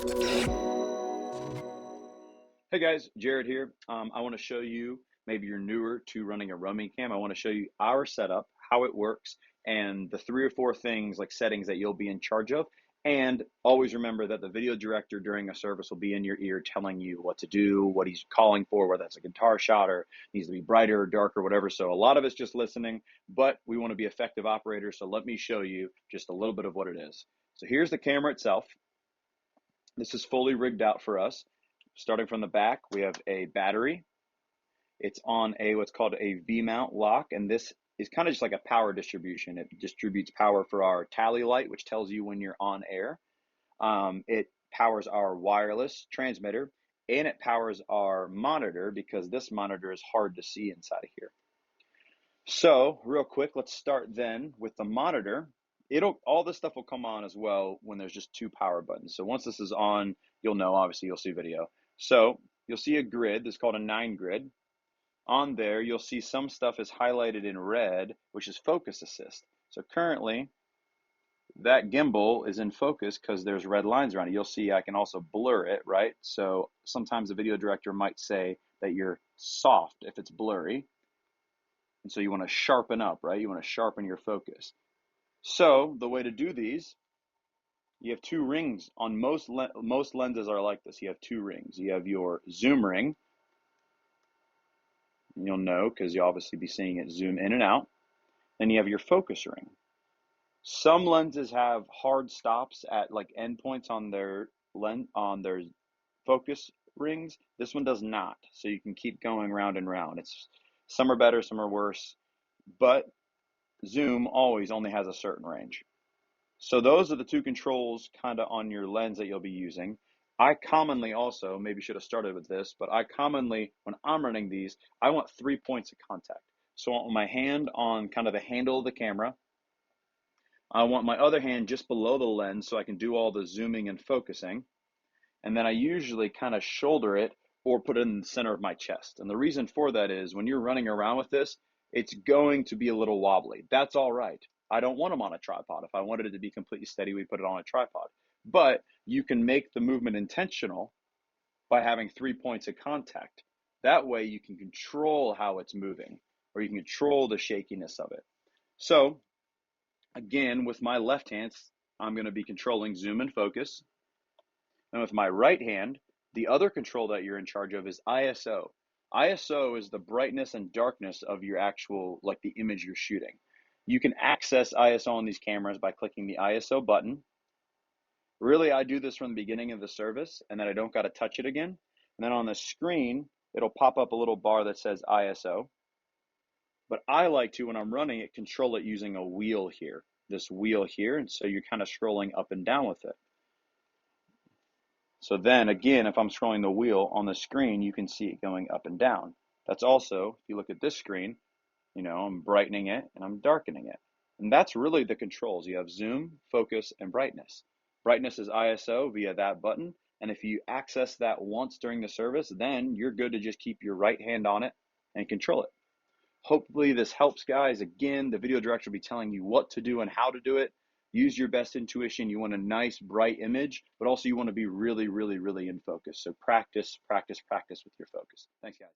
Hey guys, Jared here. I want to show you, maybe you're newer to running a roaming cam. I want to show you our setup, how it works, and the 3 or 4 things like settings that you'll be in charge of. And always remember that the video director during a service will be in your ear telling you what to do, what he's calling for, whether that's a guitar shot or needs to be brighter or darker, whatever. So a lot of it's just listening, but we want to be effective operators. So let me show you just a little bit of what it is. So here's the camera itself. This is fully rigged out for us. Starting from the back, we have a battery. It's on a what's called a V-mount lock, and this is kind of just like a power distribution. It distributes power for our tally light, which tells you when you're on air. It powers our wireless transmitter, and it powers our monitor because this monitor is hard to see inside of here. So real quick, let's start then with the monitor. All this stuff will come on as well when there's just 2 power buttons. So once this is on, you'll know, obviously you'll see video. So you'll see a grid, this is called a 9 grid. On there, you'll see some stuff is highlighted in red, which is focus assist. So currently, that gimbal is in focus because there's red lines around it. You'll see I can also blur it, right? So sometimes the video director might say that you're soft if it's blurry. And so you want to sharpen up, right? You want to sharpen your focus. So the way to do these, you have 2 rings. On most lenses are like this. You have 2 rings. You have your zoom ring. You'll know because you'll obviously be seeing it zoom in and out. Then you have your focus ring. Some lenses have hard stops at like endpoints on their focus rings. This one does not. So you can keep going round and round. Some are better, some are worse, but zoom always only has a certain range. So those are the 2 controls kind of on your lens that you'll be using. I commonly also, maybe should have started with this, but I commonly, when I'm running these, I want 3 points of contact. So I want my hand on kind of the handle of the camera. I want my other hand just below the lens so I can do all the zooming and focusing. And then I usually kind of shoulder it or put it in the center of my chest. And the reason for that is when you're running around with this, it's going to be a little wobbly. That's all right. I don't want them on a tripod. If I wanted it to be completely steady, we put it on a tripod. But you can make the movement intentional by having 3 points of contact. That way you can control how it's moving, or you can control the shakiness of it. So again, with my left hand, I'm going to be controlling zoom and focus. And with my right hand, the other control that you're in charge of is ISO. ISO is the brightness and darkness of your actual, like the image you're shooting. You can access ISO on these cameras by clicking the ISO button. Really, I do this from the beginning of the service, and then I don't got to touch it again. And then on the screen, it'll pop up a little bar that says ISO. But I like to, when I'm running it, control it using a wheel here, this wheel here. And so you're kind of scrolling up and down with it. So then again, if I'm scrolling the wheel on the screen, you can see it going up and down. That's also, if you look at this screen, you know, I'm brightening it and I'm darkening it. And that's really the controls. You have zoom, focus, and brightness. Brightness is ISO via that button. And if you access that once during the service, then you're good to just keep your right hand on it and control it. Hopefully this helps, guys. Again, the video director will be telling you what to do and how to do it. Use your best intuition. You want a nice, bright image, but also you want to be really, really, really in focus. So practice, practice, practice with your focus. Thanks, guys.